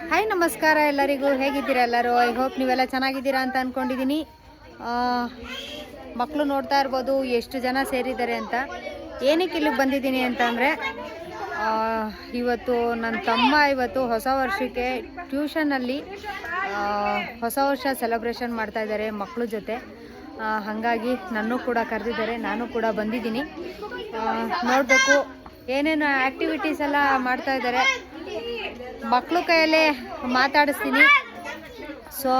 Hi ನಮಸ್ಕಾರ ಎಲ್ಲರಿಗೂ. ಹೇಗಿದ್ದೀರಾ ಎಲ್ಲರೂ? ಐ ಹೋಪ್ ನೀವೆಲ್ಲ ಚೆನ್ನಾಗಿದ್ದೀರಾ ಅಂತ ಅಂದ್ಕೊಂಡಿದ್ದೀನಿ. ಮಕ್ಕಳು ನೋಡ್ತಾ ಇರ್ಬೋದು ಎಷ್ಟು ಜನ ಸೇರಿದ್ದಾರೆ ಅಂತ. ಏನಕ್ಕೆ ಇಲ್ಲಿಗೆ ಬಂದಿದ್ದೀನಿ ಅಂತಂದರೆ, ಇವತ್ತು ನನ್ನ ತಮ್ಮ ಹೊಸ ವರ್ಷಕ್ಕೆ ಟ್ಯೂಷನಲ್ಲಿ ಹೊಸ ವರ್ಷ ಸೆಲೆಬ್ರೇಷನ್ ಮಾಡ್ತಾ ಇದ್ದಾರೆ ಮಕ್ಕಳ ಜೊತೆ. ಹಾಗಾಗಿ ನನ್ನೂ ಕೂಡ ಕರೆದಿದ್ದಾರೆ, ನಾನು ಕೂಡ ಬಂದಿದ್ದೀನಿ. ನೋಡಬೇಕು ಏನೇನು ಆ್ಯಕ್ಟಿವಿಟೀಸ್ ಎಲ್ಲ ಮಾಡ್ತಾ ಇದ್ದಾರೆ. ಮಕ್ಕಳು ಕೈಯಲ್ಲೇ ಮಾತಾಡಿಸ್ತೀನಿ. ಸೊ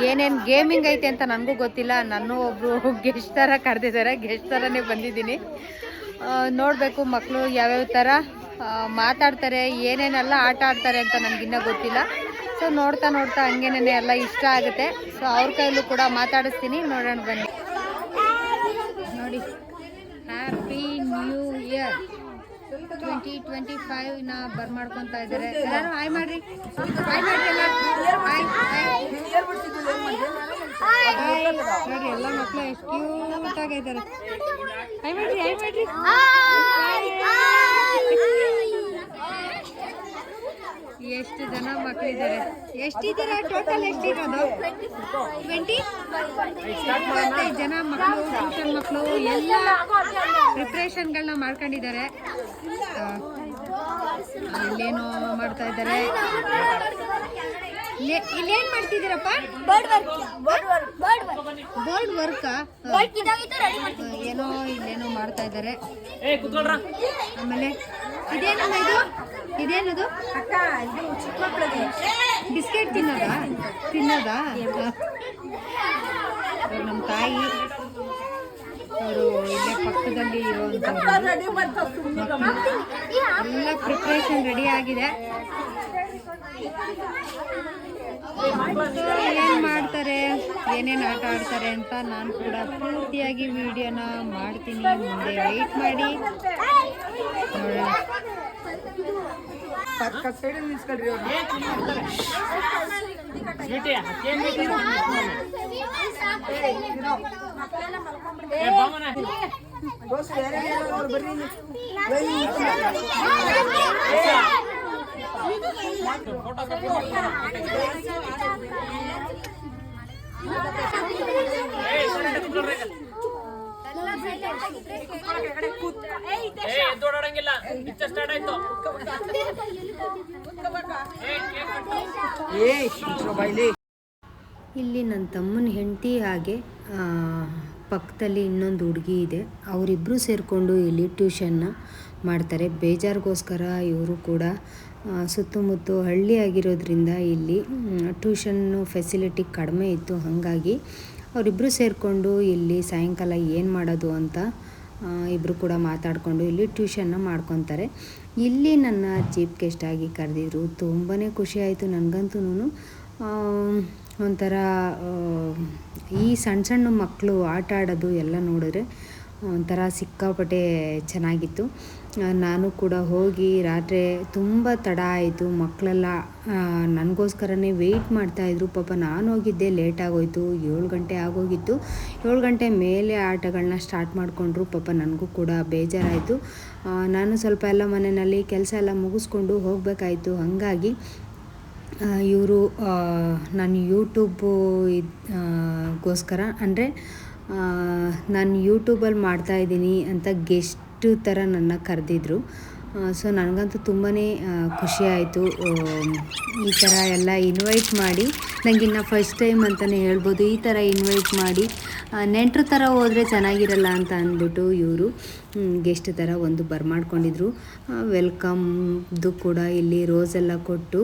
ಏನೇನು ಗೇಮಿಂಗ್ ಐತೆ ಅಂತ ನನಗೂ ಗೊತ್ತಿಲ್ಲ. ನಾನು ಒಬ್ಬರು ಗೆಸ್ಟ್ ಥರ ಕರೆದಿದ್ದಾರೆ, ಗೆಸ್ಟ್ ಥರನೇ ಬಂದಿದ್ದೀನಿ. ನೋಡಬೇಕು ಮಕ್ಕಳು ಯಾವ್ಯಾವ ಥರ ಮಾತಾಡ್ತಾರೆ, ಏನೇನೆಲ್ಲ ಆಟ ಆಡ್ತಾರೆ ಅಂತ ನನಗಿನ್ನೂ ಗೊತ್ತಿಲ್ಲ. ಸೊ ನೋಡ್ತಾ ಹಂಗೇನೇ ಎಲ್ಲ ಇಷ್ಟ ಆಗುತ್ತೆ. ಸೊ ಅವ್ರ ಕೈಯಲ್ಲೂ ಕೂಡ ಮಾತಾಡಿಸ್ತೀನಿ. ನೋಡೋಣ ಬನ್ನಿ. ನೋಡಿ, ಹ್ಯಾಪಿ ನ್ಯೂ ಇಯರ್ 2025 ಬರ್ಮಾಡ್ಕೊತಾ ಇದ್ದಾರೆ. ಎಲ್ಲರೂ ಹಾಯ್ ಮಾಡ್ರಿ, ಹಾಯ್ ಮಾಡ್ರಿ ಎಲ್ಲ. ನೋಡಿ ಎಲ್ಲ ಮಕ್ಕಳು ಎಷ್ಟು ಕ್ಯೂಟ್ ಆಗಿದ್ದಾರೆ. ಹಾಯ್ ಮಾಡ್ರಿ, ಹಾಯ್ ಮಾಡ್ರಿ. ಎಷ್ಟು ಜನ ಮಕ್ಕಳಿದ್ದಾರೆ? ಎಷ್ಟಿದ್ದೀರಾ ಟೋಟಲ್? ಎಷ್ಟಿರೋದು? 25 ಜನ ಮಕ್ಕಳು, ಟ್ಯೂಷನ್ ಮಕ್ಕಳು ಎಲ್ಲ ಪ್ರಿಪ್ರೇಷನ್ಗಳನ್ನ ಮಾಡ್ಕೊಂಡಿದ್ದಾರೆ. ಇಲ್ಲೇನೋ ಮಾಡ್ತಾ ಇದ್ದಾರೆ. ಇಲ್ಲೇನ್ ಮಾಡ್ತಿದ್ದೀರಪ್ಪ? ಬೋರ್ಡ್ ವರ್ಕಾ? ಏನೋ ಇಲ್ಲೇನೋ ಮಾಡ್ತಾ ಇದ್ದಾರೆ. ಆಮೇಲೆ ಇದೇನದು? ಬಿಸ್ಕೆಟ್ ತಿನ್ನೋದಾ? ನಮ್ಮ ತಾಯಿ ಅವರು ಇಲ್ಲೇ ಪಕ್ಕದಲ್ಲಿ ಇರುವಂಥವ್ರು. ಎಲ್ಲ ಪ್ರಿಪ್ರೇಷನ್ ರೆಡಿ ಆಗಿದೆ. ಏನೇನು ಮಾಡ್ತಾರೆ, ಏನೇನು ಆಟ ಆಡ್ತಾರೆ ಅಂತ ನಾನು ಕೂಡ ಪೂರ್ತಿಯಾಗಿ ವಿಡಿಯೋನ ಮಾಡ್ತೀನಿ. ಮುಂದೆ ವೆಯ್ಟ್ ಮಾಡಿ ನೋಡೋಣ. ಇಲ್ಲಿ ನನ್ನ ತಮ್ಮನ ಹೆಂಡತಿ ಹಾಗೆ ಪಕ್ಕದಲ್ಲಿ ಇನ್ನೊಂದು ಹುಡುಗಿ ಇದೆ. ಅವರಿಬ್ಬರು ಸೇರಿಕೊಂಡು ಇಲ್ಲಿ ಟ್ಯೂಷನ್ನ ಮಾಡ್ತಾರೆ. ಬೇಜಾರಿಗೋಸ್ಕರ ಇವರು ಕೂಡ ಸುತ್ತಮುತ್ತ ಹಳ್ಳಿ ಆಗಿರೋದ್ರಿಂದ ಇಲ್ಲಿ ಟ್ಯೂಷನ್ನು ಫೆಸಿಲಿಟಿ ಕಡಿಮೆ ಇತ್ತು. ಹಾಗಾಗಿ ಅವರಿಬ್ಬರು ಸೇರಿಕೊಂಡು ಇಲ್ಲಿ ಸಾಯಂಕಾಲ ಏನು ಮಾಡೋದು ಅಂತ ಇಬ್ಬರು ಕೂಡ ಮಾತಾಡಿಕೊಂಡು ಇಲ್ಲಿ ಟ್ಯೂಷನ್ನ ಮಾಡ್ಕೊತಾರೆ. ಇಲ್ಲಿ ನನ್ನ ಚೀಫ್ ಗೆಸ್ಟ್ ಆಗಿ ಕರೆದಿದ್ರು. ತುಂಬಾ ಖುಷಿ ಆಯಿತು ನನಗಂತೂ. ಒಂಥರ ಈ ಸಣ್ಣ ಮಕ್ಕಳು ಆಟ ಆಡೋದು ಎಲ್ಲ ನೋಡಿದ್ರೆ ಒಂಥರ ಸಿಕ್ಕಾಪಟ್ಟೆ ಚೆನ್ನಾಗಿತ್ತು. ನಾನು ಕೂಡ ಹೋಗಿ ರಾತ್ರಿ ತುಂಬ ತಡ ಆಯಿತು. ಮಕ್ಕಳೆಲ್ಲ ನನಗೋಸ್ಕರನೇ ವೆಯ್ಟ್ ಮಾಡ್ತಾಯಿದ್ರು. ಪಾಪ ನಾನು ಹೋಗಿದ್ದೆ ಲೇಟಾಗೋಯ್ತು, 7 ಗಂಟೆ ಆಗೋಗಿತ್ತು. 7 ಗಂಟೆ ಮೇಲೆ ಆಟಗಳನ್ನ ಸ್ಟಾರ್ಟ್ ಮಾಡಿಕೊಂಡ್ರು. ಪಾಪ ನನಗೂ ಕೂಡ ಬೇಜಾರಾಯಿತು. ನಾನು ಸ್ವಲ್ಪ ಎಲ್ಲ ಮನೆಯಲ್ಲಿ ಕೆಲಸ ಎಲ್ಲ ಮುಗಿಸ್ಕೊಂಡು ಹೋಗಬೇಕಾಯ್ತು. ಹಾಗಾಗಿ ಇವರು ನಾನು ಯೂಟ್ಯೂಬು ಗೋಸ್ಕರ ಅಂದರೆ ನಾನು ಯೂಟ್ಯೂಬಲ್ಲಿ ಮಾಡ್ತಾಯಿದ್ದೀನಿ ಅಂತ ಗೆಸ್ಟ್ ಥರ ನನ್ನ ಕರೆದಿದ್ರು. ಸೊ ನನಗಂತೂ ತುಂಬಾ ಖುಷಿ ಆಯಿತು. ಈ ಥರ ಎಲ್ಲ ಇನ್ವೈಟ್ ಮಾಡಿ, ನನಗಿನ್ನ ಫಸ್ಟ್ ಟೈಮ್ ಅಂತಲೇ ಹೇಳ್ಬೋದು, ಈ ಥರ ಇನ್ವೈಟ್ ಮಾಡಿ ನೆಂಟ್ರ ಥರ ಹೋದರೆ ಚೆನ್ನಾಗಿರಲ್ಲ ಅಂತ ಅಂದ್ಬಿಟ್ಟು ಇವರು ಗೆಸ್ಟ್ ಥರ ಒಂದು ಬರ್ಮಾಡ್ಕೊಂಡಿದ್ರು. ವೆಲ್ಕಮ್ದು ಕೂಡ ಇಲ್ಲಿ ರೋಸೆಲ್ಲ ಕೊಟ್ಟು,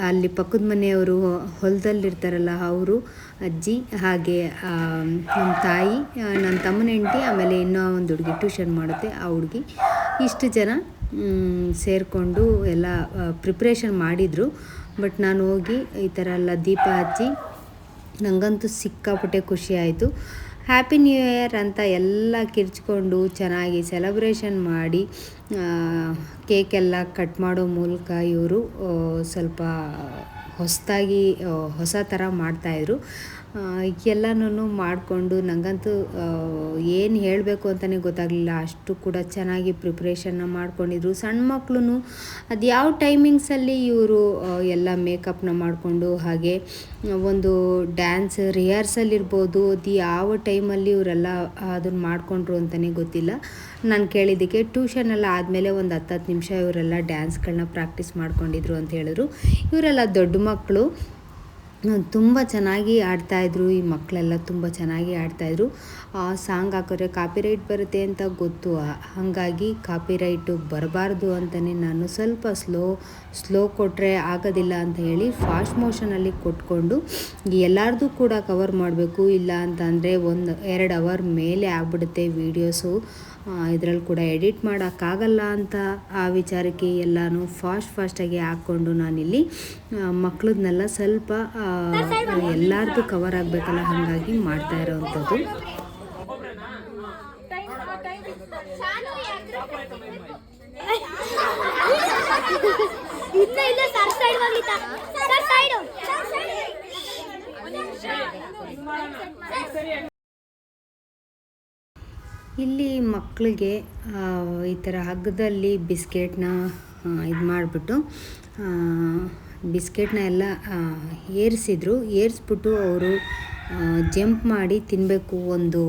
ಅಲ್ಲಿ ಪಕ್ಕದ ಮನೆಯವರು ಹೊಲದಲ್ಲಿರ್ತಾರಲ್ಲ ಅವರು, ಅಜ್ಜಿ, ಹಾಗೆ ನಮ್ಮ ತಾಯಿ, ನನ್ನ ತಮ್ಮನ ಹೆಂಡತಿ, ಆಮೇಲೆ ಇನ್ನೂ ಒಂದು ಹುಡುಗಿ ಟ್ಯೂಷನ್ ಮಾಡುತ್ತೆ ಆ ಹುಡುಗಿ, ಇಷ್ಟು ಜನ ಸೇರಿಕೊಂಡು ಎಲ್ಲ ಪ್ರಿಪ್ರೇಷನ್ ಮಾಡಿದರು. ಬಟ್ ನಾನು ಹೋಗಿ ಈ ಥರ ಎಲ್ಲ ದೀಪ ಹಚ್ಚಿ ನನಗಂತೂ ಸಿಕ್ಕಾಪಟ್ಟೆ ಖುಷಿ ಆಯಿತು. ಹ್ಯಾಪಿ ನ್ಯೂ ಇಯರ್ ಅಂತ ಎಲ್ಲ ಕಿರ್ಚ್ಕೊಂಡು ಚೆನ್ನಾಗಿ ಸೆಲೆಬ್ರೇಷನ್ ಮಾಡಿ ಕೇಕೆಲ್ಲ ಕಟ್ ಮಾಡೋ ಮೂಲಕ ಇವರು ಸ್ವಲ್ಪ ಹೊಸದಾಗಿ ಹೊಸ ಥರ ಮಾಡ್ತಾಯಿದ್ರು. ಎಲ್ಲನೂ ಮಾಡಿಕೊಂಡು ನನಗಂತೂ ಏನು ಹೇಳಬೇಕು ಅಂತಲೇ ಗೊತ್ತಾಗಲಿಲ್ಲ. ಅಷ್ಟು ಕೂಡ ಚೆನ್ನಾಗಿ ಪ್ರಿಪ್ರೇಷನ್ನ ಮಾಡ್ಕೊಂಡಿದ್ರು. ಸಣ್ಣ ಮಕ್ಕಳು ಅದು ಯಾವ ಟೈಮಿಂಗ್ಸಲ್ಲಿ ಇವರು ಎಲ್ಲ ಮೇಕಪ್ನ ಮಾಡಿಕೊಂಡು, ಹಾಗೆ ಒಂದು ಡ್ಯಾನ್ಸ್ ರಿಹರ್ಸಲ್ ಇರ್ಬೋದು, ಅದು ಯಾವ ಟೈಮಲ್ಲಿ ಇವರೆಲ್ಲ ಅದನ್ನು ಮಾಡಿಕೊಂಡ್ರು ಅಂತಲೇ ಗೊತ್ತಿಲ್ಲ. ನಾನು ಕೇಳಿದ್ದಕ್ಕೆ ಟ್ಯೂಷನ್ ಆದಮೇಲೆ ಒಂದು 10 ನಿಮಿಷ ಇವರೆಲ್ಲ ಡ್ಯಾನ್ಸ್ಗಳನ್ನ ಪ್ರಾಕ್ಟೀಸ್ ಮಾಡ್ಕೊಂಡಿದ್ರು ಅಂತ ಹೇಳಿದ್ರು. ಇವರೆಲ್ಲ ದೊಡ್ಡ ಮಕ್ಕಳು, ತುಂಬ ಚೆನ್ನಾಗಿ ಆಡ್ತಾಯಿದ್ರು. ಈ ಮಕ್ಕಳೆಲ್ಲ ತುಂಬ ಚೆನ್ನಾಗಿ ಆಡ್ತಾಯಿದ್ರು. ಸಾಂಗ್ ಹಾಕಿದ್ರೆ ಕಾಪಿರೈಟ್ ಬರುತ್ತೆ ಅಂತ ಗೊತ್ತು, ಹಾಗಾಗಿ ಕಾಪಿರೈಟು ಬರಬಾರ್ದು ಅಂತಲೇ ನಾನು ಸ್ವಲ್ಪ ಸ್ಲೋ ಕೊಟ್ಟರೆ ಆಗೋದಿಲ್ಲ ಅಂತ ಹೇಳಿ ಫಾಸ್ಟ್ ಮೋಷನಲ್ಲಿ ಕೊಟ್ಕೊಂಡು ಎಲ್ಲರದು ಕೂಡ ಕವರ್ ಮಾಡಬೇಕು. ಇಲ್ಲ ಅಂತಂದರೆ 1-2 ಅವರ್ ಮೇಲೆ ಆಗ್ಬಿಡುತ್ತೆ ವೀಡಿಯೋಸು. ಇದರಲ್ಲಿ ಕೂಡ ಎಡಿಟ್ ಮಾಡೋಕ್ಕಾಗಲ್ಲ ಅಂತ ಆ ವಿಚಾರಕ್ಕೆ ಎಲ್ಲನೂ ಫಾಸ್ಟಾಗಿ ಹಾಕ್ಕೊಂಡು ನಾನಿಲ್ಲಿ ಮಕ್ಕಳನ್ನೆಲ್ಲ ಸ್ವಲ್ಪ ಎಲ್ಲರದು ಕವರ್ ಆಗಬೇಕಲ್ಲ, ಹಾಗಾಗಿ ಮಾಡ್ತಾ ಇರೋವಂಥದ್ದು. ಇಲ್ಲಿ ಮಕ್ಕಳಿಗೆ ಈ ಥರ ಹಗ್ಗದಲ್ಲಿ ಬಿಸ್ಕೆಟ್ನ ಇದು ಮಾಡಿಬಿಟ್ಟು ಬಿಸ್ಕೆಟ್ನ ಎಲ್ಲ ಏರಿಸ್ಬಿಟ್ಟು ಅವರು ಜಂಪ್ ಮಾಡಿ ತಿನ್ನಬೇಕು, ಒಂದು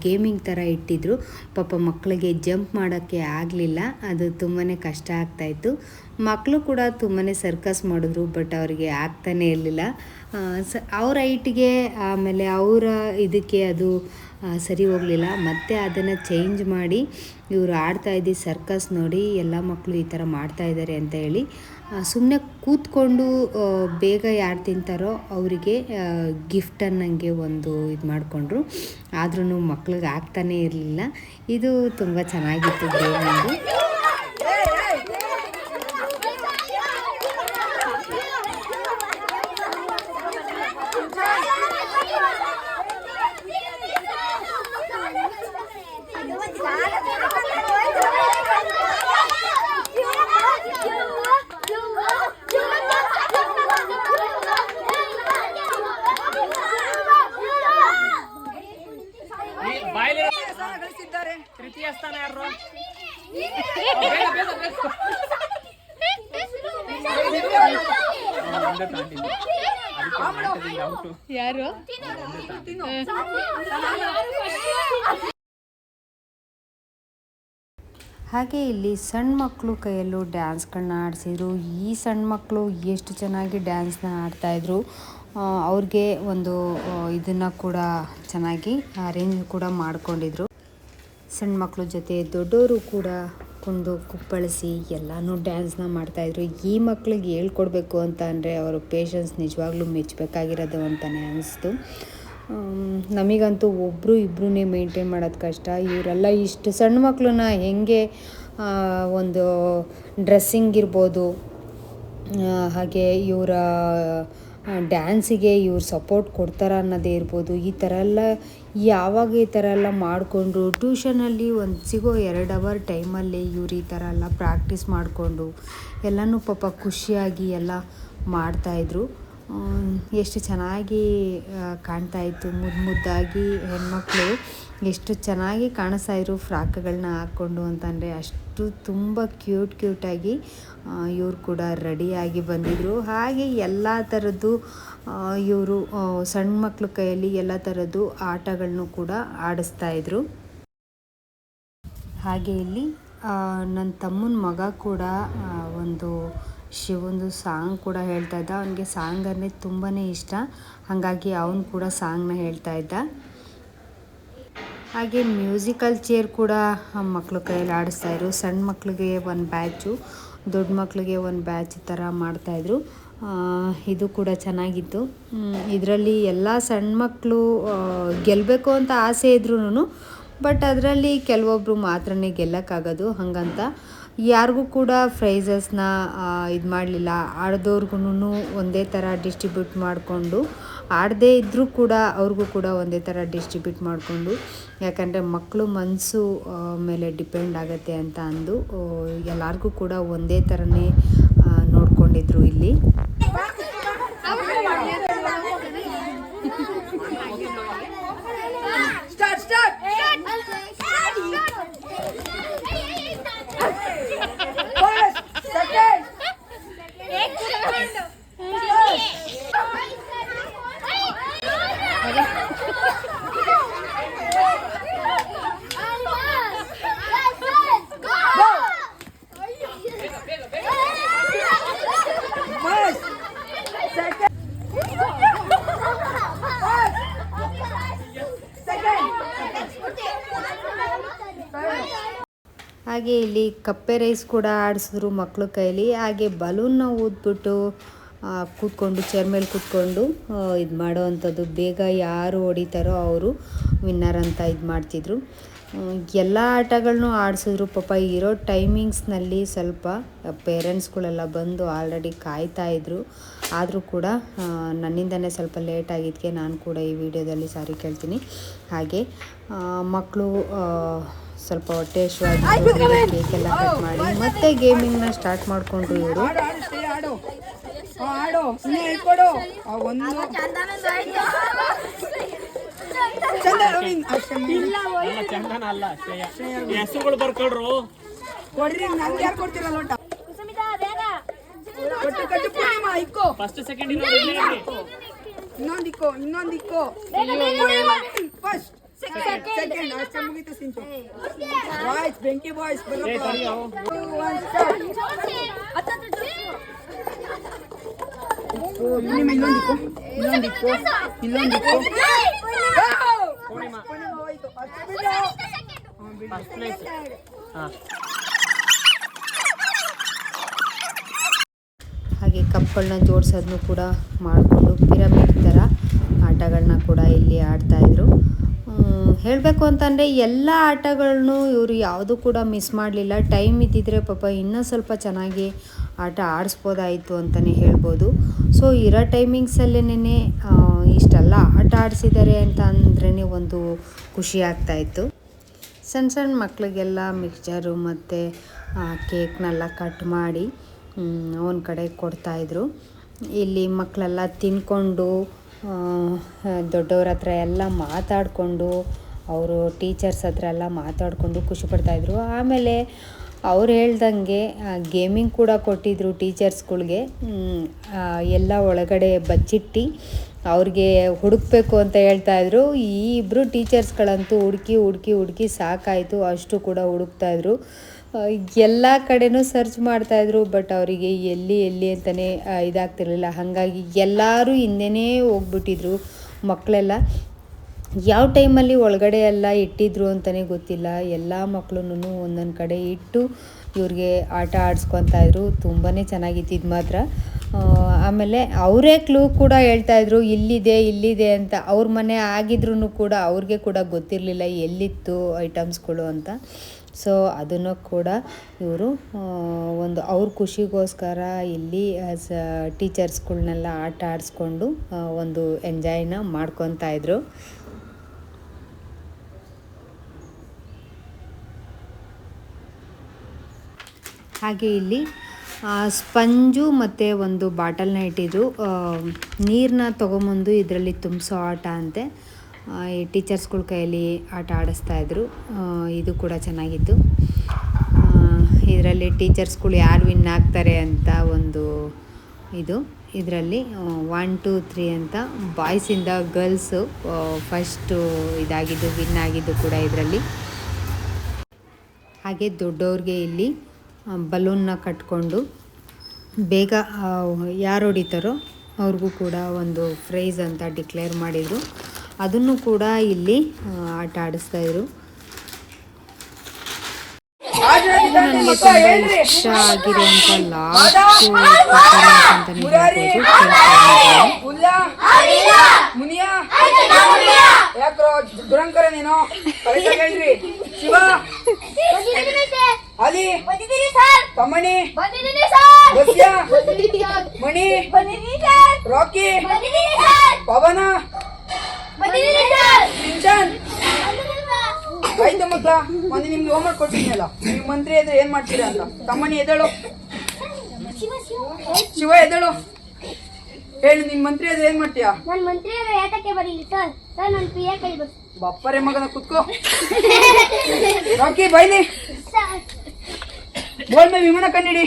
ಗೇಮಿಂಗ್ ಥರ ಇಟ್ಟಿದ್ರು. ಪಾಪ ಮಕ್ಕಳಿಗೆ ಜಂಪ್ ಮಾಡೋಕ್ಕೆ ಆಗಲಿಲ್ಲ, ಅದು ತುಂಬಾ ಕಷ್ಟ ಆಗ್ತಾಯಿತ್ತು. ಮಕ್ಕಳು ಕೂಡ ತುಂಬಾ ಸರ್ಕಸ್ ಮಾಡಿದ್ರು, ಬಟ್ ಅವರಿಗೆ ಆಗ್ತಾನೇ ಇರಲಿಲ್ಲ. ಅವ್ರ ಹೈಟಿಗೆ ಆಮೇಲೆ ಅವರ ಇದಕ್ಕೆ ಅದು ಸರಿ ಹೋಗಲಿಲ್ಲ. ಮತ್ತು ಅದನ್ನು ಚೇಂಜ್ ಮಾಡಿ ಇವರು ಆಡ್ತಾಯಿದ್ದು ಸರ್ಕಸ್ ನೋಡಿ ಎಲ್ಲ ಮಕ್ಕಳು ಈ ಥರ ಮಾಡ್ತಾಯಿದ್ದಾರೆ ಅಂತ ಹೇಳಿ ಸುಮ್ಮನೆ ಕೂತ್ಕೊಂಡು ಬೇಗ ಯಾರು ತಿಂತಾರೋ ಅವರಿಗೆ ಗಿಫ್ಟನ್ನಂಗೆ ಒಂದು ಇದು ಮಾಡಿಕೊಂಡ್ರು. ಆದ್ರೂ ಮಕ್ಳಿಗೆ ಆಗ್ತಾನೇ ಇರಲಿಲ್ಲ. ಇದು ತುಂಬ ಚೆನ್ನಾಗಿತ್ತು ಗೇಮಿಂದು. ತೃತೀಯ ಸ್ಥಾನ ಯಾರು? ಯಾರು? ಹಾಗೆ ಇಲ್ಲಿ ಸಣ್ಣ ಮಕ್ಕಳು ಕೈಯಲ್ಲೂ ಡ್ಯಾನ್ಸ್ಗಳನ್ನ ಆಡಿಸಿದ್ರು. ಈ ಸಣ್ಣ ಮಕ್ಕಳು ಎಷ್ಟು ಚೆನ್ನಾಗಿ ಡ್ಯಾನ್ಸ್ನ ಆಡ್ತಾಯಿದ್ರು. ಅವ್ರಿಗೆ ಒಂದು ಇದನ್ನು ಕೂಡ ಚೆನ್ನಾಗಿ ಅರೇಂಜ್ ಕೂಡ ಮಾಡ್ಕೊಂಡಿದ್ರು. ಸಣ್ಣ ಮಕ್ಕಳ ಜೊತೆ ದೊಡ್ಡವರು ಕೂಡ ಕುಪ್ಪಳಿಸಿ ಎಲ್ಲನೂ ಡ್ಯಾನ್ಸ್ನ ಮಾಡ್ತಾಯಿದ್ರು. ಈ ಮಕ್ಕಳಿಗೆ ಹೇಳ್ಕೊಡ್ಬೇಕು ಅಂತ ಅಂದರೆ ಅವರ ಪೇಷನ್ಸ್ ನಿಜವಾಗ್ಲೂ ಮೆಚ್ಚಬೇಕಾಗಿರೋದು ಅಂತಲೇ ಅನಿಸ್ತು. ನಮಗಂತೂ ಒಬ್ಬರು ಇಬ್ಬರೂ ಮೇಂಟೈನ್ ಮಾಡೋದು ಕಷ್ಟ. ಇವರೆಲ್ಲ ಇಷ್ಟು ಸಣ್ಣ ಮಕ್ಕಳನ್ನ ಹೆಂಗೆ ಒಂದು ಡ್ರೆಸ್ಸಿಂಗ್ ಇರ್ಬೋದು, ಹಾಗೆ ಇವರ ಡ್ಯಾನ್ಸಿಗೆ ಇವ್ರು ಸಪೋರ್ಟ್ ಕೊಡ್ತಾರ ಅನ್ನೋದೇ ಇರ್ಬೋದು. ಈ ಥರ ಎಲ್ಲ ಯಾವಾಗ ಈ ಥರ ಎಲ್ಲ ಮಾಡಿಕೊಂಡು ಟ್ಯೂಷನಲ್ಲಿ ಸಿಗೋ 2 ಅವರ್ ಟೈಮಲ್ಲಿ ಇವ್ರು ಈ ಥರ ಎಲ್ಲ ಪ್ರಾಕ್ಟೀಸ್ ಮಾಡಿಕೊಂಡು ಎಲ್ಲನೂ ಪಾಪ ಖುಷಿಯಾಗಿ ಎಲ್ಲ ಮಾಡ್ತಾಯಿದ್ರು. ಎಷ್ಟು ಚೆನ್ನಾಗಿ ಕಾಣ್ತಾಯಿತ್ತು. ಮುದ್ದಾಗಿ ಹೆಣ್ಮಕ್ಳು ಎಷ್ಟು ಚೆನ್ನಾಗಿ ಕಾಣಿಸ್ತಾಯಿದ್ರು ಫ್ರಾಕ್ಗಳನ್ನ ಹಾಕ್ಕೊಂಡು ಅಂತಂದರೆ ಅಷ್ಟು ತುಂಬ ಕ್ಯೂಟಾಗಿ ಇವರು ಕೂಡ ರೆಡಿಯಾಗಿ ಬಂದಿದ್ದರು. ಹಾಗೆ ಎಲ್ಲ ಥರದ್ದು ಇವರು ಸಣ್ಣ ಮಕ್ಕಳ ಕೈಯಲ್ಲಿ ಎಲ್ಲ ಥರದ್ದು ಆಟಗಳನ್ನು ಕೂಡ ಆಡಿಸ್ತಾಯಿದ್ರು. ಹಾಗೆ ಇಲ್ಲಿ ನನ್ನ ತಮ್ಮನ ಮಗ ಕೂಡ ಒಂದು ಶಿವಂದು ಸಾಂಗ್ ಕೂಡ ಹೇಳ್ತಾ ಇದ್ದ. ಅವನಿಗೆ ಸಾಂಗ್ ಅಂದರೆ ತುಂಬಾ ಇಷ್ಟ, ಹಾಗಾಗಿ ಅವನು ಕೂಡ ಸಾಂಗ್ನ ಹೇಳ್ತಾ ಇದ್ದ. ಹಾಗೆ ಮ್ಯೂಸಿಕಲ್ ಚೇರ್ ಕೂಡ ಮಕ್ಕಳು ಕೈಯಲ್ಲಿ ಆಡಿಸ್ತಾಯಿದ್ರು. ಸಣ್ಣ ಮಕ್ಕಳಿಗೆ ಒಂದು ಬ್ಯಾಚು, ದೊಡ್ಡ ಮಕ್ಕಳಿಗೆ ಒಂದು ಬ್ಯಾಚ್ ಥರ ಮಾಡ್ತಾಯಿದ್ರು. ಇದು ಕೂಡ ಚೆನ್ನಾಗಿತ್ತು. ಇದರಲ್ಲಿ ಎಲ್ಲ ಸಣ್ಣ ಮಕ್ಕಳು ಗೆಲ್ಲಬೇಕು ಅಂತ ಆಸೆ ಇದ್ರೂ ಬಟ್ ಅದರಲ್ಲಿ ಕೆಲವೊಬ್ಬರು ಮಾತ್ರನೇ ಗೆಲ್ಲಕ್ಕಾಗೋದು. ಹಾಗಂತ ಯಾರಿಗೂ ಕೂಡ ಪ್ರೈಸಸ್ನ ಇದು ಮಾಡಲಿಲ್ಲ. ಆಡ್ದವ್ರಿಗೂ ಒಂದೇ ಥರ ಡಿಸ್ಟ್ರಿಬ್ಯೂಟ್ ಮಾಡಿಕೊಂಡು, ಆಡದೇ ಇದ್ದರೂ ಕೂಡ ಅವ್ರಿಗೂ ಕೂಡ ಒಂದೇ ಥರ ಡಿಸ್ಟ್ರಿಬ್ಯೂಟ್ ಮಾಡಿಕೊಂಡು, ಯಾಕಂದರೆ ಮಕ್ಕಳು ಮನಸ್ಸು ಮೇಲೆ ಡಿಪೆಂಡ್ ಆಗುತ್ತೆ ಅಂತ ಅಂದು ಎಲ್ಲರಿಗೂ ಕೂಡ ಒಂದೇ ಥರನೇ ನೋಡ್ಕೊಂಡಿದ್ರು ಇಲ್ಲಿ. ಹಾಗೆ ಇಲ್ಲಿ ಕಪ್ಪೆ ರೈಸ್ ಕೂಡ ಆಡಿಸಿದ್ರು ಮಕ್ಕಳು ಕೈಲಿ. ಹಾಗೆ ಬಲೂನ್ನ ಊದ್ಬಿಟ್ಟು ಕೂತ್ಕೊಂಡು ಚೇರ್ ಮೇಲೆ ಕೂತ್ಕೊಂಡು ಇದು ಮಾಡೋ ಅಂಥದ್ದು, ಬೇಗ ಯಾರು ಹೊಡಿತಾರೋ ಅವರು ವಿನ್ನರ್ ಅಂತ ಇದು ಮಾಡ್ತಿದ್ರು. ಎಲ್ಲ ಆಟಗಳನ್ನೂ ಆಡಿಸಿದ್ರು. ಪಾಪ ಇರೋ ಟೈಮಿಂಗ್ಸ್ನಲ್ಲಿ ಸ್ವಲ್ಪ ಪೇರೆಂಟ್ಸ್ಗಳೆಲ್ಲ ಬಂದು ಆಲ್ರೆಡಿ ಕಾಯ್ತಾಯಿದ್ರು. ಆದರೂ ಕೂಡ ನನ್ನಿಂದನೇ ಸ್ವಲ್ಪ ಲೇಟ್ ಆಗಿದ್ದಕ್ಕೆ ನಾನು ಕೂಡ ಈ ವಿಡಿಯೋದಲ್ಲಿ ಸಾರಿ ಕೇಳ್ತೀನಿ. ಹಾಗೆ ಮಕ್ಕಳು ಸ್ವಲ್ಪ ಹೊಟ್ಟೆ ಹಸಿವಾಗಿ ಕೇಕೆಲ್ಲ ಕಟ್ ಮಾಡಿ ಮತ್ತೆ ಗೇಮಿಂಗ್ನ ಸ್ಟಾರ್ಟ್ ಮಾಡಿಕೊಂಡ್ರು ಇವರು. ಹೆಸರುಗಳು ಬರ್ಕೊಳ್ರು ಫಸ್ಟ್ ಸೆಕೆಂಡ್ ಇನ್ನೊಂದಿಕ್ಕೋ ಫಸ್ಟ್ ಸೆಕೆಂಡ್ ಅಷ್ಟೇ ಮುಗಿತು ಸಿಂಚು. ಬಾಯ್ಸ್ ಬೆಂಕಿ ಬಾಯ್ಸ್ ಇನ್ನೊಂದಿಕ್ಕೋ ಹಾಗೆ ಕಪ್ಗಳನ್ನ ಜೋಡಿಸೋದನ್ನು ಕೂಡ ಮಾಡಿಕೊಂಡು ಪಿರಮಿಡ್ ಥರ ಆಟಗಳನ್ನ ಕೂಡ ಇಲ್ಲಿ ಆಡ್ತಾಯಿದ್ರು. ಹೇಳಬೇಕು ಅಂತಂದರೆ ಎಲ್ಲ ಆಟಗಳನ್ನು ಇವರು ಯಾವುದೂ ಕೂಡ ಮಿಸ್ ಮಾಡಲಿಲ್ಲ. ಟೈಮ್ ಇದ್ದಿದ್ರೆ ಪಾಪ ಇನ್ನೂ ಸ್ವಲ್ಪ ಚೆನ್ನಾಗಿ ಆಟ ಆಡಿಸ್ಬೋದಾಯಿತು ಅಂತಲೇ ಹೇಳ್ಬೋದು. ಸೊ ಇರೋ ಟೈಮಿಂಗ್ಸಲ್ಲೇ ಇಷ್ಟೆಲ್ಲ ಆಟ ಆಡಿಸಿದ್ದಾರೆ ಅಂತ ಅಂದ್ರೇ ಒಂದು ಖುಷಿ ಆಗ್ತಾಯಿತ್ತು. ಸಣ್ಣ ಸಣ್ಣ ಮಕ್ಕಳಿಗೆಲ್ಲ ಮಿಕ್ಸ್ಚರು ಮತ್ತು ಕೇಕ್ನೆಲ್ಲ ಕಟ್ ಮಾಡಿ ಒಂದು ಕಡೆ ಕೊಡ್ತಾಯಿದ್ರು. ಇಲ್ಲಿ ಮಕ್ಕಳೆಲ್ಲ ತಿನ್ಕೊಂಡು ದೊಡ್ಡವ್ರ ಹತ್ರ ಎಲ್ಲ ಮಾತಾಡಿಕೊಂಡು ಅವರು ಟೀಚರ್ಸ್ ಹತ್ರ ಎಲ್ಲ ಮಾತಾಡಿಕೊಂಡು ಖುಷಿಪಡ್ತಾಯಿದ್ರು. ಆಮೇಲೆ ಅವ್ರು ಹೇಳ್ದಂಗೆ ಗೇಮಿಂಗ್ ಕೂಡ ಕೊಟ್ಟಿದ್ದರು ಟೀಚರ್ಸ್ಗಳ್ಗೆ. ಎಲ್ಲ ಒಳಗಡೆ ಬಚ್ಚಿಟ್ಟು ಅವ್ರಿಗೆ ಹುಡುಕಬೇಕು ಅಂತ ಹೇಳ್ತಾಯಿದ್ರು. ಈ ಇಬ್ಬರು ಟೀಚರ್ಸ್ಗಳಂತೂ ಹುಡುಕಿ ಸಾಕಾಯಿತು. ಅಷ್ಟು ಕೂಡ ಹುಡುಕ್ತಾಯಿದ್ರು. ಎಲ್ಲ ಕಡೆನೂ ಸರ್ಚ್ ಮಾಡ್ತಾಯಿದ್ರು. ಬಟ್ ಅವರಿಗೆ ಎಲ್ಲಿ ಅಂತಲೇ ಇದಾಗ್ತಿರ್ಲಿಲ್ಲ. ಹಾಗಾಗಿ ಎಲ್ಲರೂ ಹಿಂದೆನೇ ಹೋಗ್ಬಿಟ್ಟಿದ್ರು. ಮಕ್ಕಳೆಲ್ಲ ಯಾವ ಟೈಮಲ್ಲಿ ಒಳಗಡೆ ಎಲ್ಲ ಇಟ್ಟಿದ್ರು ಅಂತಲೇ ಗೊತ್ತಿಲ್ಲ. ಎಲ್ಲ ಮಕ್ಕಳನ್ನು ಒಂದೊಂದು ಕಡೆ ಇಟ್ಟು ಇವ್ರಿಗೆ ಆಟ ಆಡಿಸ್ಕೊತಾಯಿದ್ರು. ತುಂಬಾ ಚೆನ್ನಾಗಿತ್ತು ಇದು ಮಾತ್ರ. ಆಮೇಲೆ ಅವರೇ ಕ್ಲೂ ಕೂಡ ಹೇಳ್ತಾಯಿದ್ರು ಇಲ್ಲಿದೆ ಅಂತ. ಅವ್ರ ಮನೆ ಆಗಿದ್ರೂ ಕೂಡ ಅವ್ರಿಗೆ ಕೂಡ ಗೊತ್ತಿರಲಿಲ್ಲ ಎಲ್ಲಿತ್ತು ಐಟಮ್ಸ್ಗಳು ಅಂತ. ಸೊ ಅದನ್ನು ಕೂಡ ಇವರು ಒಂದು ಅವ್ರ ಖುಷಿಗೋಸ್ಕರ ಇಲ್ಲಿ ಟೀಚರ್ಸ್ಗಳ್ನೆಲ್ಲ ಆಟ ಆಡಿಸ್ಕೊಂಡು ಒಂದು ಎಂಜಾಯ್ನ ಮಾಡ್ಕೊತಾಯಿದ್ರು. ಹಾಗೆ ಇಲ್ಲಿ ಸ್ಪಂಜು ಮತ್ತು ಒಂದು ಬಾಟಲ್ನ ಇಟ್ಟಿದ್ರು. ನೀರನ್ನ ತೊಗೊಂಬಂದು ಇದರಲ್ಲಿ ತುಂಬಿಸೋ ಆಟ ಅಂತೆ. ಈ ಟೀಚರ್ಸ್ಗಳ ಕೈಯಲ್ಲಿ ಆಟ ಆಡಿಸ್ತಾಯಿದ್ರು. ಇದು ಕೂಡ ಚೆನ್ನಾಗಿತ್ತು. ಇದರಲ್ಲಿ ಟೀಚರ್ಸ್ಗಳು ಯಾರು ವಿನ್ ಆಗ್ತಾರೆ ಅಂತ ಒಂದು ಇದರಲ್ಲಿ 1 2 3 ಅಂತ ಬಾಯ್ಸಿಂದ ಗರ್ಲ್ಸು ಫಸ್ಟು ವಿನ್ ಆಗಿದ್ದು ಕೂಡ ಇದರಲ್ಲಿ. ಹಾಗೆ ದೊಡ್ಡವ್ರಿಗೆ ಇಲ್ಲಿ ಬಲೂನ್ನ ಕಟ್ಕೊಂಡು ಬೇಗ ಯಾರು ಹೊಡಿತಾರೋ ಅವ್ರಿಗೂ ಕೂಡ ಒಂದು ಪ್ರೈಸ್ ಅಂತ ಡಿಕ್ಲೇರ್ ಮಾಡಿದರು. ಅದನ್ನು ಕೂಡ ಇಲ್ಲಿ ಆಟ ಆಡಿಸ್ತಾಯಿದ್ರು. ನನಗೆ ತುಂಬ ಇಷ್ಟ ಆಗಿರುವಂಥ ಲಾಸ್ಟ್ ಅಂತಲೇ ರಾಕಿ ಪವನ ಆಯ್ತು ಮಕ್ಕಳ, ಮೊನ್ನೆ ನಿಮ್ಗೆ ಹೋಮ್ವರ್ಕ್ ಕೊಟ್ಟಿದ್ನಲ್ಲ, ನೀವು ಮಂತ್ರಿ ಎದ್ರೆ ಏನ್ ಮಾಡ್ತೀರಾ ಅಂತ. ತಮ್ಮನಿ ಎದಳು, ಶಿವ ಎದಳು, ಹೇಳು ನಿನ್ ಮಂತ್ರಿ ಎದ್ರೆ ಏನ್ ಮಾಡ್ತೀಯಾ? ನಾನು ಮಂತ್ರಿ ಯಾತಕ್ಕೆ ಬರಲಿ ಸರ್? ಸರ್ ನಾನು ಪ್ರಿಯಾ ಕೈ ಬಸ್ ಬಪ್ಪರೆ ಮಗನ ಕುತ್ಕೋ. ರಾಕಿ ಬೈಲಿ ಬೋಲ್ ಮೇ ವಿಮಾನ ಕಂಡಿಡಿ.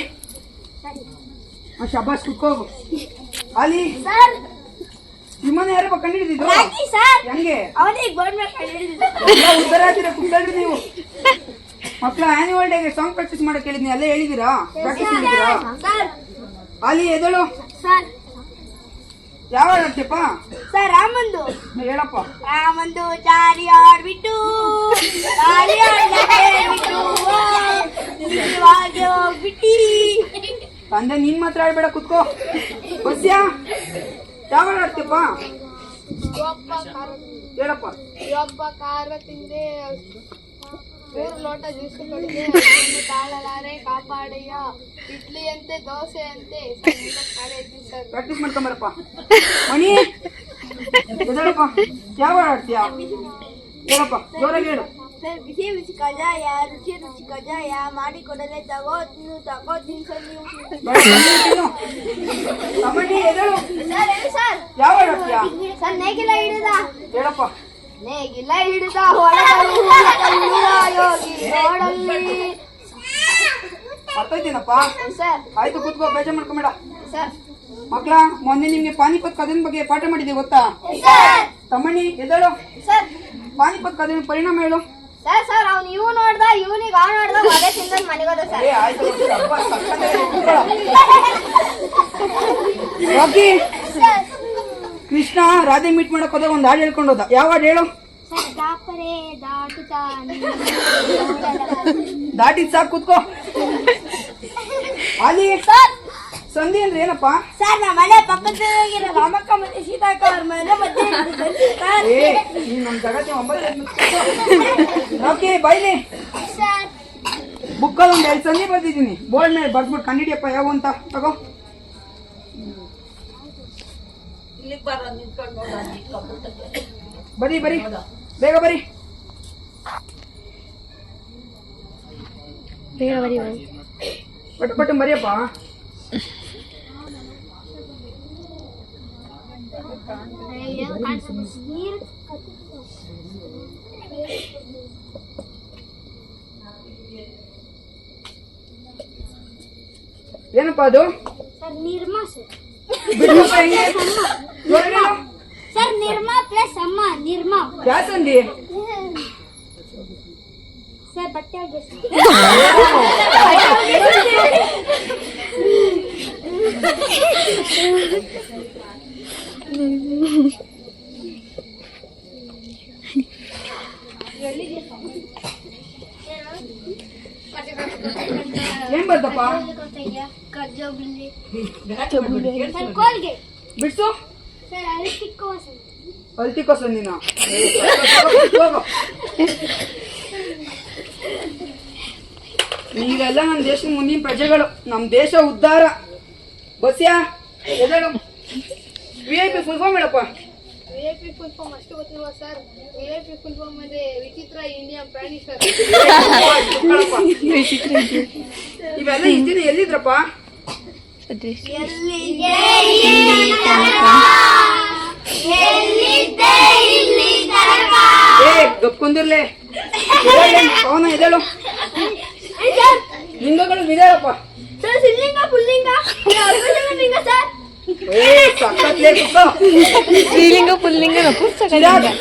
ಶಬಾಸ್ ಕುತ್ಕೋ. ಅಲ್ಲಿ ಸರ್ ವಿಮಾನ ಯಾರಪ್ಪ ಕಂಡಿಡಿದ್ರು? ಹೆಂಗೆ ಉತ್ತರ ಹಾಕಿರ ಕುತ್ಕೊಳ್ರಿ ನೀವು ಮಕ್ಕಳ. ಆನ್ಯುವಲ್ ಡೇಗೆ ಸಾಂಗ್ ಪ್ರಾಕ್ಟೀಸ್ ಮಾಡಕ್ ಹೇಳಿದ್ನಿ, ಅಲ್ಲೇ ಹೇಳಿದಿರಾ? ಪ್ರಾಕ್ಟೀಸ್ ಮಾಡಿದಿರಾ? ಅಲ್ಲಿ ಎದಳು ಯಾವ ಆಡ್ತೀಯಪ್ಪ? ಸರ್ ರಾಮಂದು ಹೇಳಪ್ಪ. ರಾಮಂದು ಚಾರಿ ಆಡ್ಬಿಟ್ಟು ಚಾರಿ ಆಡ್ಬಿಟ್ಟು ಹೋಗ್ಬಿಟ್ಟಿ. ತಂದೆ ನೀನ್ ಮಾತ್ರ ಆಡ್ಬೇಡ, ಕುತ್ಕೋ. ಬಸ್ಯಾ ಯಾವ ಆಡ್ತೀಯಪ್ಪ? ಹೇಳಪ್ಪ. ಒಬ್ಬ ಖಾರ ತಿಂದೆ 3 ಲೋಟ ಜ್ಯೂಸ್ ಕುಡಿದೆ ತಾಳಲಾರೆ ಕಾಪಾಡಯ್ಯ. ಇಡ್ಲಿ ಅಂತೆ ದೋಸೆ ಅಂತೆ ಕಾಲೇಜು ಸರ್. ಪ್ರಾಕ್ಟೀಸ್ ಮಾಡ್ಕೊಂಬರಪ್ಪ. ಮಣಿ ಎದಳಪ್ಪ. ಯಾವ ಆಡ್ತೀಯ? ಹೇಳಪ್ಪ, ಜೋರಾಗಿ ಹೇಳು. ಸರ್ ಬಿಸಿ ಬಿಸಿ ಕಜಾಯ ರುಚಿ ರುಚಿ ಕಜಾಯ ಮಾಡಿಕೊಡಲೆ ತಗೋ ತಿನ್ಸು ನೀವು. ತಮ್ಮಣ್ಣಿ ಎದಳು. ಸರ್ ಹೇಳಿ ಸರ್. ಯಾವ ಆಡ್ತೀಯ? ಸರ್ ನೇಗಿಲ ಹಿಡಿದ ಹೇಳಪ್ಪ. ನೇಗಿಲ ಹಿಡಿದ ಯೋಗಿ ನೋಡಲ್ಲಿ. ಬರ್ತೈತೇನಪ್ಪ? ಸರ್ ಆಯ್ತು, ಕೂತ್ಕೋ, ಬೇಜಾರ್ ಮಾಡ್ಕೊಂಬೇಡ. ಸರ್ ಮಕ್ಳ, ಮೊನ್ನೆ ನಿಮ್ಗೆ ಪಾನಿಪತ್ ಕದನ ಬಗ್ಗೆ ಪಾಠ ಮಾಡಿದೆ ಗೊತ್ತಾ? ತಮ್ಮಣ್ಣಿ ಎದಳು. ಸರ್ ಪಾನಿಪತ್ ಕದನ ಪರಿಣಾಮ ಹೇಳು. ಸರ್ ಸರ್ ಅವ್ನು ಇವ್ ನೋಡ್ದ ಇವನಿಗೆ ಆ ನೋಡ್ದ ಅದೇ ತಿಂದ ಮನೆಗೋದ ಸರ್. ಏ ಆಯ್ತು, ಅಪ್ಪ, ಸಕ್ಕತ್ತಾಗಿದೆ, ಕೂತ್ಕೊಳ್ಳೋ. ರಾಕಿ, ಕೃಷ್ಣ ರಾಧೆ ಮೀಟ್ ಮಾಡಕ್ ಹೋದಾಗ ಒಂದ್ ಹಾಡು ಹೇಳ್ಕೊಂಡು ಹೋದ. ಯಾವ ಹಾಡು ಹೇಳು? ಸರ್ ದಾಪರೆ ದಾಟುತ್ತಾನೆ ದಾಟಿದ್ ಸಾಕು, ಕೂತ್ಕೋ. ಅಲ್ಲಿ ಸಂಧಿ ಅಂದ್ರೆ ಏನಪ್ಪ? ಸರ್ ನಮ್ಮ ಮನೆ ಪಕ್ಕದಲ್ಲಿರೋ ರಾಮಕ್ಕ ಮತ್ತೆ ಸೀತಾಕ್ಕ ಅವ್ರ ಮನೆ ಮಧ್ಯೆ ಏ ನೀನ್ ನಮ್ ಜಗತ್ತಿನ 9 ರಾಕಿ ಬೈಲಿ. ಸರ್ ಬುಕ್ಕಲ್ಲಿ ಒಂದ್ 2 ಸಂಧಿ ಬರ್ದಿದ್ದೀನಿ, ಬೋರ್ಡ್ ಮೇಲೆ ಬರ್ದ್ಬಿಟ್ಟು ಕಂಡಿಡಿಯಪ್ಪ ಯಾವ ಅಂತ. ತಗೋ. ಬರಿ ಬರಿ, ಬೇಗ ಬರಿ. ಪಟ್ಟು ಪಟ್ಟು ಬರಿಯಪ್ಪ. ಏನಪ್ಪ ಅದು? Sir Nirma sir. ಬಿಡ್ಲಪ್ಪ, ಹೆಂಗೆ? ಜೋರಾಗಿ ಹೇಳು. ಸರ್ ನಿರ್ಮಾ ಪ್ಲಸ್ ಅಮ್ಮ ನಿರ್ಮಾ. ಯಾವ ಸಂಧಿ? ಸರ್ ಬಟ್ಟೆ ಆಗಿ ಏನ್ ಬರ್ತಪ್ಪ? ಸರ್ ಕೋಲ್ಗೆ ಬಿಡ್ಸು. ಸರ್ ಅರಿತಿಕ್ಕೋ ಸರ್. ಅಲ್ತಿಕೋ ಸಂಧಿನ. ನೀವೆಲ್ಲ ನಮ್ಮ ದೇಶದ ಮುಂದಿನ ಪ್ರಜೆಗಳು, ನಮ್ಮ ದೇಶ ಉದ್ಧಾರ. ಬಸ್ಯಾ ಎದಳು. VIP ಫುಲ್ ಫಾರ್ಮ್ ಹೇಳಪ್ಪ. VIP ಫುಲ್ ಫಾರ್ಮ್ ಅಷ್ಟು ಗೊತ್ತಿಲ್ವಾ ಸರ್? VIP ಫುಲ್ ಫಾರ್ಮ್ ಅಂದ್ರೆ ವಿಚಿತ್ರ ಇಂಡಿಯಾ ಪ್ರಾಣಿ ಸರ್. ಇವೆಲ್ಲ ಇದ್ದಿನ ಎಲ್ಲಿದ್ರಪ್ಪ? ಏ ಗಪ್ಕೊಂಡಿರ್ಲೆ. ಅವನ ಎದಳು. ಲಿಂಗಗಳು ಇದಾರಪ್ಪ. ಸರ್ ಸಿಲ್ಲಿಂಗ ಪುಲ್ಲಿಂಗ ಸರ್. ಏ ಸಕ್ಕತ್ಲೆ ಕುತ್ಕೋ. ಸ್ತ್ರೀಲಿಂಗ ಪುಲ್ಲಿಂಗ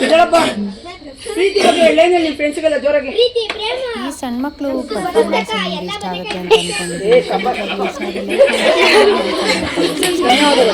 ಇದಳಪ್ಪ. ಪ್ರೀತಿ ಬಗ್ಗೆ ಹೇಳೇನೆ ನಿಮ್ ಫ್ರೆಂಡ್ಸ್ಗೆಲ್ಲ ಜೋರಾಗಿ. ಪ್ರೀತಿ ಪ್ರೇಮ ಈ ಸಣ್ಣ ಮಕ್ಕಳು ಪರ್ಫಾರ್ಮೆನ್ಸ್ ಇಷ್ಟ ಆಗುತ್ತೆ ಅಂತ ಅನ್ಕೊಂಡಿದ್ದೀನಿ. ಏ ಶಬ್ಬಾಸ್. ಧನ್ಯವಾದಗಳು.